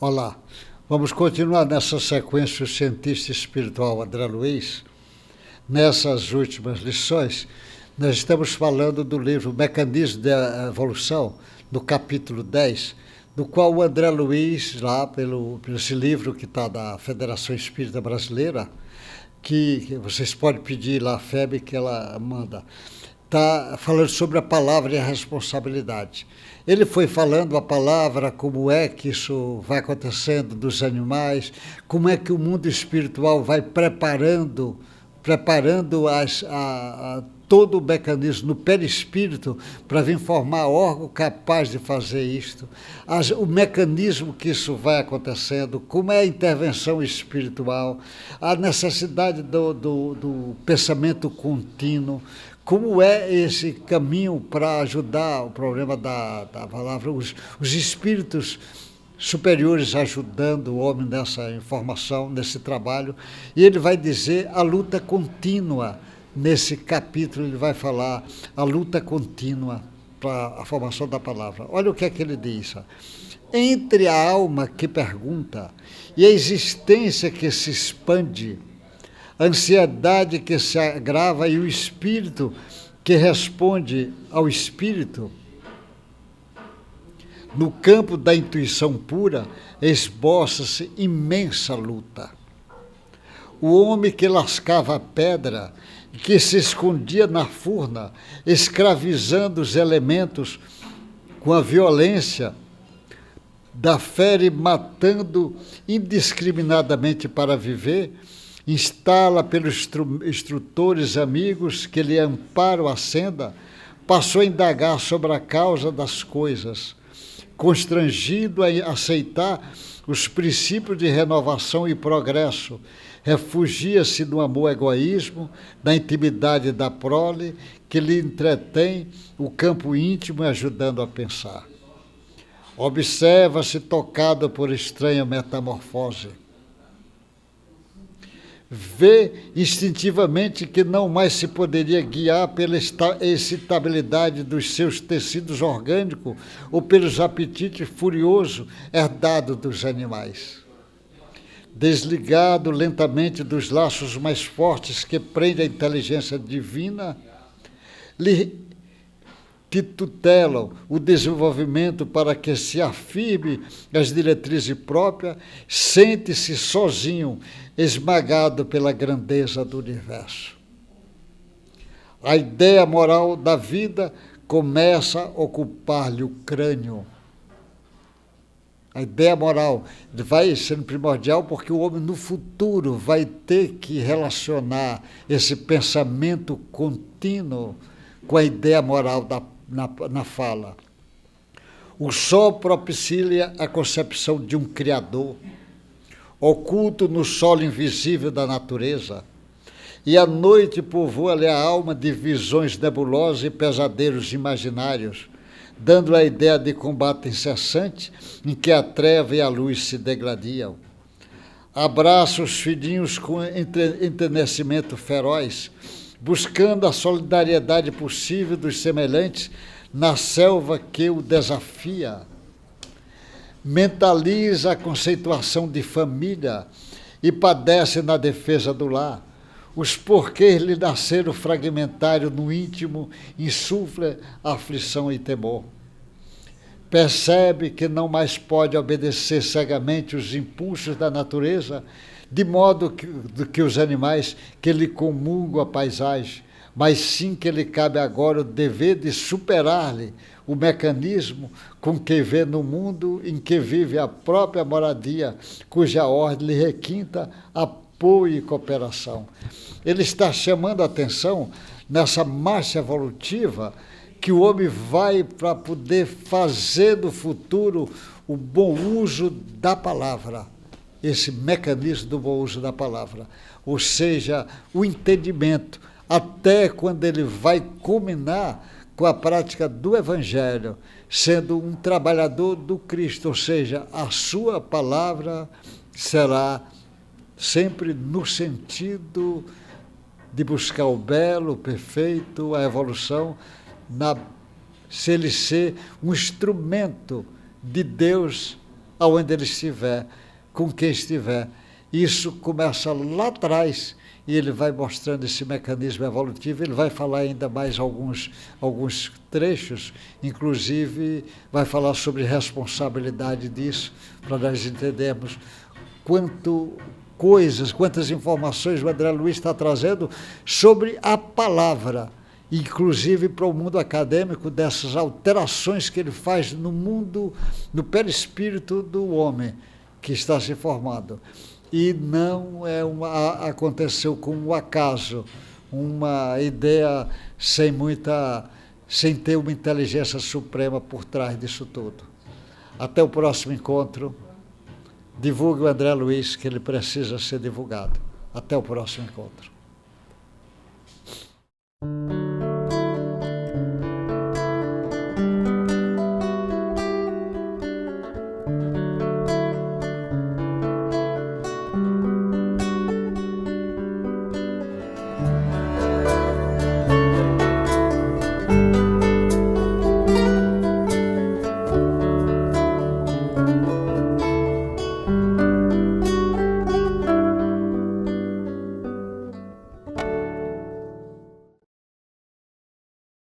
Olá, vamos continuar nessa sequência o cientista espiritual André Luiz. Nessas últimas lições, nós estamos falando do livro Mecanismo da Evolução, no capítulo 10, do qual o André Luiz, lá pelo esse livro que está da Federação Espírita Brasileira, que vocês podem pedir lá a FEB que ela manda, está falando sobre a palavra e a responsabilidade. Ele foi falando a palavra, como é que isso vai acontecendo dos animais, como é que o mundo espiritual vai preparando todo o mecanismo no perispírito para vir formar órgão capaz de fazer isto, o mecanismo que isso vai acontecendo, como é a intervenção espiritual, a necessidade do pensamento contínuo, como é esse caminho para ajudar o problema da palavra, os espíritos superiores ajudando o homem nessa informação, nesse trabalho. E ele vai dizer a luta contínua. Nesse capítulo ele vai falar a luta contínua para a formação da palavra. Olha o que é que ele diz. Entre a alma que pergunta e a existência que se expande, a ansiedade que se agrava e o espírito que responde ao espírito, no campo da intuição pura, esboça-se imensa luta. O homem que lascava a pedra, que se escondia na furna, escravizando os elementos com a violência da fera e matando indiscriminadamente para viver, instala pelos instrutores amigos que lhe amparam a senda, passou a indagar sobre a causa das coisas, constrangido a aceitar os princípios de renovação e progresso, refugia-se no amor egoísmo, na intimidade da prole, que lhe entretém o campo íntimo ajudando a pensar. Observa-se tocado por estranha metamorfose. Vê instintivamente que não mais se poderia guiar pela excitabilidade dos seus tecidos orgânicos ou pelos apetites furiosos herdados dos animais. Desligado lentamente dos laços mais fortes que prendem a inteligência divina, lhe tutelam o desenvolvimento para que se afirme as diretrizes próprias, sente-se sozinho, esmagado pela grandeza do universo. A ideia moral da vida começa a ocupar-lhe o crânio. A ideia moral vai sendo primordial porque o homem no futuro vai ter que relacionar esse pensamento contínuo com a ideia moral na fala. O sol propicia a concepção de um Criador, oculto no solo invisível da natureza, e a noite povoa-lhe a alma de visões nebulosas e pesadelos imaginários, dando a ideia de combate incessante em que a treva e a luz se degladiam. Abraça os filhinhos com enternecimento feroz, buscando a solidariedade possível dos semelhantes na selva que o desafia. Mentaliza a conceituação de família e padece na defesa do lar. Os porquês lhe nasceram fragmentário no íntimo, insufla aflição e temor. Percebe que não mais pode obedecer cegamente os impulsos da natureza, de modo que os animais que lhe comungam a paisagem, mas sim que lhe cabe agora o dever de superar-lhe o mecanismo com que vê no mundo em que vive a própria moradia, cuja ordem lhe requinta apoio e cooperação. Ele está chamando a atenção nessa marcha evolutiva que o homem vai para poder fazer no futuro o bom uso da palavra, esse mecanismo do bom uso da palavra, ou seja, o entendimento, até quando ele vai culminar com a prática do Evangelho, sendo um trabalhador do Cristo, ou seja, a sua palavra será sempre no sentido de buscar o belo, o perfeito, a evolução, se ele ser um instrumento de Deus aonde ele estiver, com quem estiver. Isso começa lá atrás e ele vai mostrando esse mecanismo evolutivo. Ele vai falar ainda mais alguns trechos, inclusive vai falar sobre responsabilidade disso, para nós entendermos quantas informações o André Luiz está trazendo sobre a palavra, inclusive para o mundo acadêmico, dessas alterações que ele faz no mundo, no perispírito do homem que está se formando. E não aconteceu com um acaso, uma ideia sem ter uma inteligência suprema por trás disso tudo. Até o próximo encontro. Divulgue o André Luiz, que ele precisa ser divulgado. Até o próximo encontro.